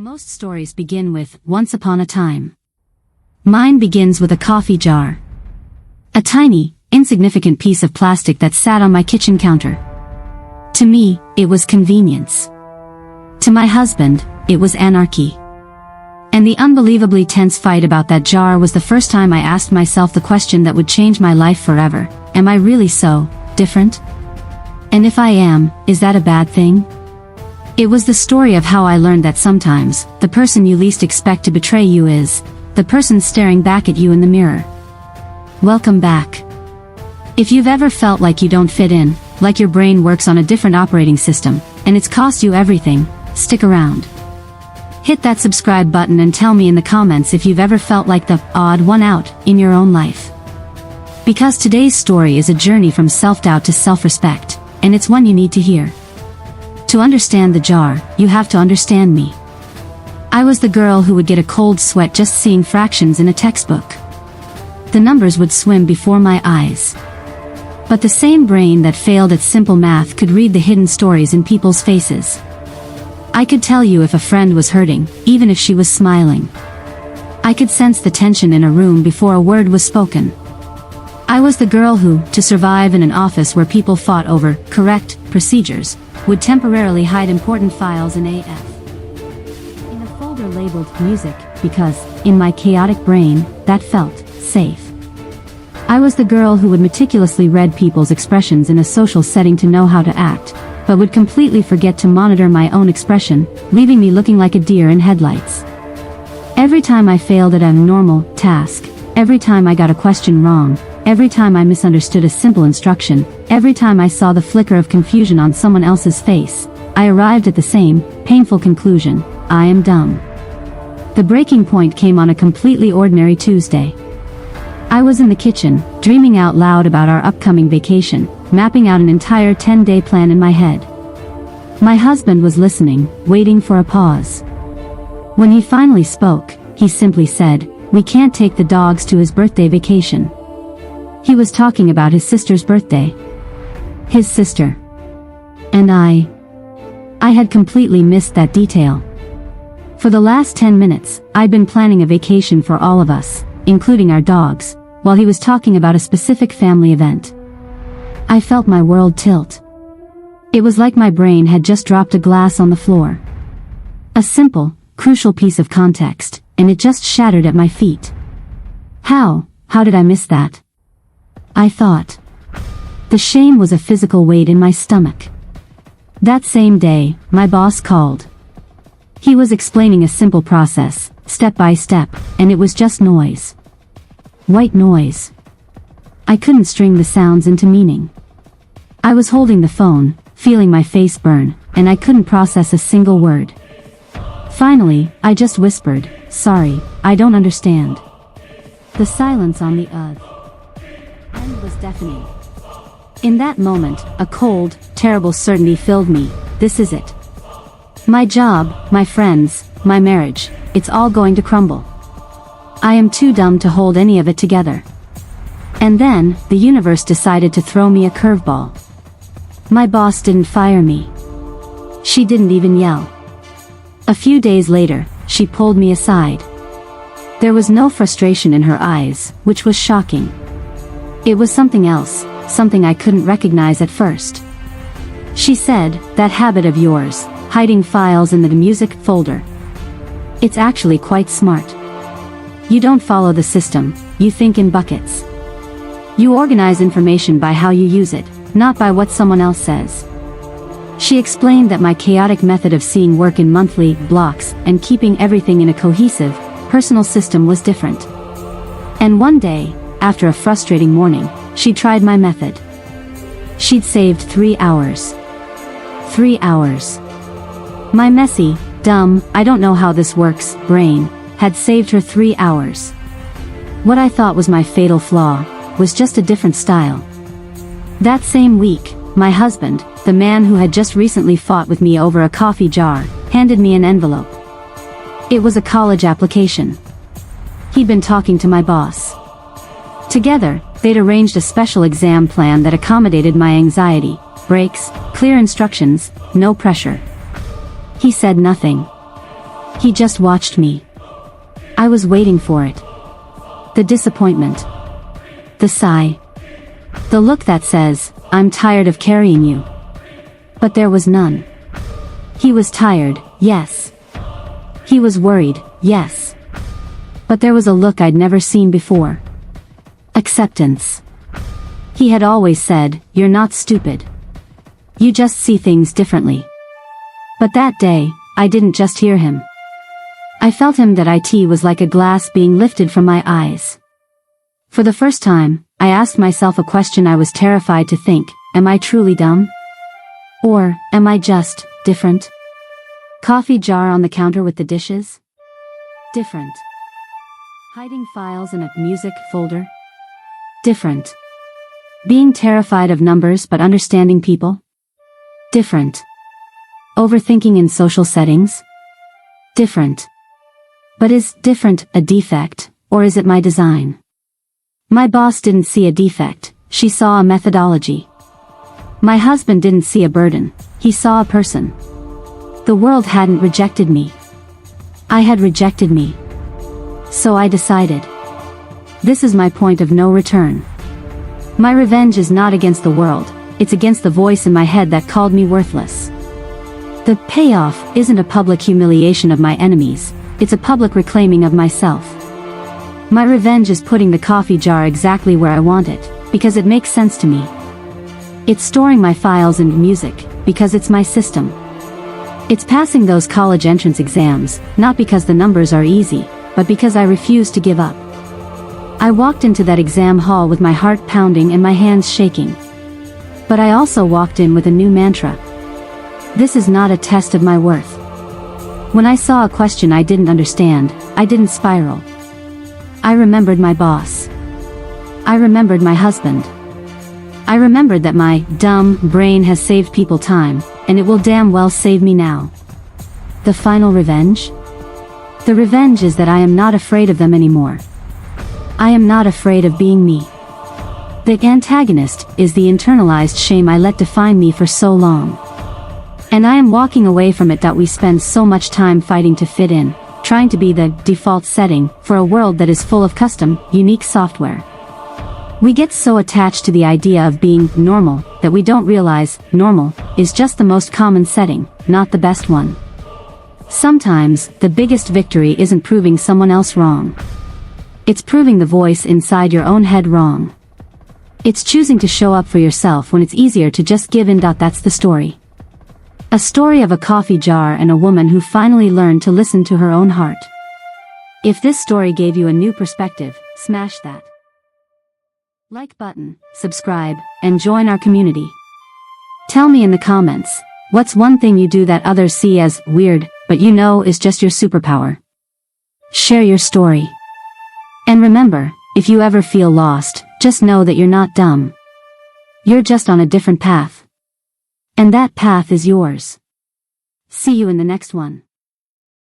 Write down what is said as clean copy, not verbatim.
Most stories begin with, once upon a time. Mine begins with a coffee jar. A tiny, insignificant piece of plastic that sat on my kitchen counter. To me, it was convenience. To my husband, it was anarchy. And the unbelievably tense fight about that jar was the first time I asked myself the question that would change my life forever: am I really so different? And if I am, is that a bad thing? It was the story of how I learned that sometimes, the person you least expect to betray you is the person staring back at you in the mirror. Welcome back. If you've ever felt like you don't fit in, like your brain works on a different operating system, and it's cost you everything, stick around. Hit that subscribe button and tell me in the comments if you've ever felt like the odd one out in your own life. Because today's story is a journey from self-doubt to self-respect, and it's one you need to hear. To understand the jar, you have to understand me. I was the girl who would get a cold sweat just seeing fractions in a textbook. The numbers would swim before my eyes. But the same brain that failed at simple math could read the hidden stories in people's faces. I could tell you if a friend was hurting, even if she was smiling. I could sense the tension in a room before a word was spoken. I was the girl who, to survive in an office where people fought over correct procedures, would temporarily hide important files in in a folder labeled music, because, in my chaotic brain, that felt safe. I was the girl who would meticulously read people's expressions in a social setting to know how to act, but would completely forget to monitor my own expression, leaving me looking like a deer in headlights. Every time I failed at a normal task, every time I got a question wrong, every time I misunderstood a simple instruction, every time I saw the flicker of confusion on someone else's face, I arrived at the same, painful conclusion: I am dumb. The breaking point came on a completely ordinary Tuesday. I was in the kitchen, dreaming out loud about our upcoming vacation, mapping out an entire 10-day plan in my head. My husband was listening, waiting for a pause. When he finally spoke, he simply said, "We can't take the dogs to his birthday vacation." He was talking about his sister's birthday. His sister. And I had completely missed that detail. For the last 10 minutes, I'd been planning a vacation for all of us, including our dogs, while he was talking about a specific family event. I felt my world tilt. It was like my brain had just dropped a glass on the floor. A simple, crucial piece of context, and it just shattered at my feet. How did I miss that? I thought. The shame was a physical weight in my stomach. That same day, my boss called. He was explaining a simple process, step by step, and it was just noise. White noise. I couldn't string the sounds into meaning. I was holding the phone, feeling my face burn, and I couldn't process a single word. Finally, I just whispered, "Sorry, I don't understand." The silence on the other end was deafening. In that moment, a cold, terrible certainty filled me: this is it. My job, my friends, my marriage, it's all going to crumble. I am too dumb to hold any of it together. And then, the universe decided to throw me a curveball. My boss didn't fire me. She didn't even yell. A few days later, she pulled me aside. There was no frustration in her eyes, which was shocking. It was something else, something I couldn't recognize at first. She said, "That habit of yours, hiding files in the music folder. It's actually quite smart. You don't follow the system, you think in buckets. You organize information by how you use it, not by what someone else says." She explained that my chaotic method of seeing work in monthly blocks and keeping everything in a cohesive, personal system was different. And one day, after a frustrating morning, she tried my method. She'd saved 3 hours. 3 hours. My messy, dumb, I don't know how this works, brain, had saved her 3 hours. What I thought was my fatal flaw, was just a different style. That same week, my husband, the man who had just recently fought with me over a coffee jar, handed me an envelope. It was a college application. He'd been talking to my boss. Together, they'd arranged a special exam plan that accommodated my anxiety, breaks, clear instructions, no pressure. He said nothing. He just watched me. I was waiting for it. The disappointment. The sigh. The look that says, "I'm tired of carrying you." But there was none. He was tired, yes. He was worried, yes. But there was a look I'd never seen before. Acceptance. He had always said, "You're not stupid. You just see things differently." But that day, I didn't just hear him. I felt him. That it was like a glass being lifted from my eyes. For the first time, I asked myself a question I was terrified to think: am I truly dumb? Or, am I just different? Coffee jar on the counter with the dishes? Different. Hiding files in a music folder? Different. Being terrified of numbers but understanding people? Different. Overthinking in social settings? Different. But is different a defect, or is it my design? My boss didn't see a defect, she saw a methodology. My husband didn't see a burden, he saw a person. The world hadn't rejected me. I had rejected me. So I decided. This is my point of no return. My revenge is not against the world, it's against the voice in my head that called me worthless. The payoff isn't a public humiliation of my enemies, it's a public reclaiming of myself. My revenge is putting the coffee jar exactly where I want it, because it makes sense to me. It's storing my files and music, because it's my system. It's passing those college entrance exams, not because the numbers are easy, but because I refuse to give up. I walked into that exam hall with my heart pounding and my hands shaking. But I also walked in with a new mantra. This is not a test of my worth. When I saw a question I didn't understand, I didn't spiral. I remembered my boss. I remembered my husband. I remembered that my dumb brain has saved people time, and it will damn well save me now. The final revenge? The revenge is that I am not afraid of them anymore. I am not afraid of being me. The antagonist is the internalized shame I let define me for so long. And I am walking away from it. That we spend so much time fighting to fit in, trying to be the default setting for a world that is full of custom, unique software. We get so attached to the idea of being normal that we don't realize normal is just the most common setting, not the best one. Sometimes, the biggest victory isn't proving someone else wrong. It's proving the voice inside your own head wrong. It's choosing to show up for yourself when it's easier to just give in. That's the story. A story of a coffee jar and a woman who finally learned to listen to her own heart. If this story gave you a new perspective, smash that like button, subscribe, and join our community. Tell me in the comments, what's one thing you do that others see as weird, but you know is just your superpower? Share your story. And remember, if you ever feel lost, just know that you're not dumb. You're just on a different path. And that path is yours. See you in the next one.